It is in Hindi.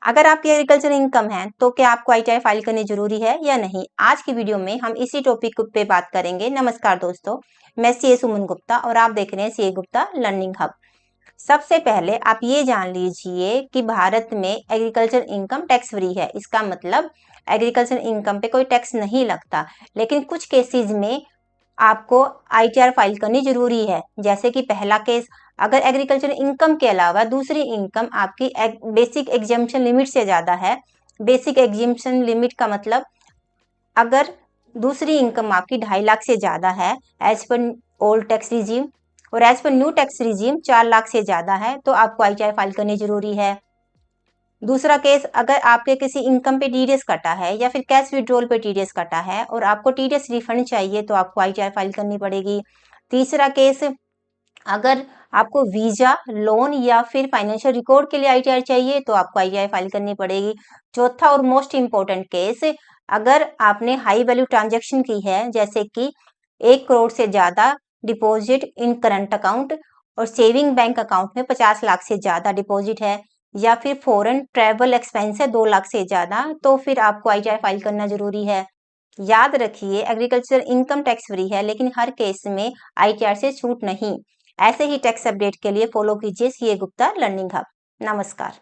अगर आपकी एग्रीकल्चर इनकम है तो क्या आपको ITR फाइल करनी जरूरी है या नहीं? आज की वीडियो में हम इसी टॉपिक पे बात करेंगे। नमस्कार दोस्तों, मैं CA सुमन गुप्ता और आप देख रहे हैं CA गुप्ता लर्निंग हब। सबसे पहले आप ये जान लीजिए कि भारत में एग्रीकल्चर इनकम टैक्स फ्री है। इसका मतलब एग्रीकल्चर इनकम पे कोई टैक्स नहीं लगता, लेकिन कुछ केसेस में आपको ITR फाइल करनी जरूरी है। जैसे कि पहला केस, अगर एग्रीकल्चर इनकम के अलावा दूसरी इनकम आपकी बेसिक एग्जेम्पशन लिमिट से ज्यादा है। बेसिक एग्जेम्पशन लिमिट का मतलब, अगर दूसरी इनकम आपकी 2.5 लाख से ज्यादा है as per old tax regime, और as per new tax regime 4 lakh से ज्यादा है, तो आपको ITR फाइल करनी जरूरी है। दूसरा केस, अगर आपके किसी इनकम पे TDS कटा है या फिर कैश विड्रॉल पे TDS कटा है और आपको TDS रिफंड चाहिए, तो आपको ITR फाइल करनी पड़ेगी। तीसरा केस, अगर आपको वीजा, लोन या फिर फाइनेंशियल रिकॉर्ड के लिए ITR चाहिए, तो आपको ITR फाइल करनी पड़ेगी। चौथा और मोस्ट इंपॉर्टेंट केस, अगर आपने हाई वैल्यू ट्रांजेक्शन की है, जैसे कि 1 करोड़ से ज्यादा डिपॉजिट इन करंट अकाउंट और सेविंग बैंक अकाउंट में 50 लाख से ज्यादा डिपॉजिट है, या फिर फॉरेन ट्रैवल एक्सपेंस है 2 लाख से ज्यादा, तो फिर आपको ITR फाइल करना जरूरी है। याद रखिए, एग्रीकल्चर इनकम टैक्स फ्री है, लेकिन हर केस में ITR से छूट नहीं। ऐसे ही टैक्स अपडेट के लिए फॉलो कीजिए CA गुप्ता लर्निंग हब। नमस्कार।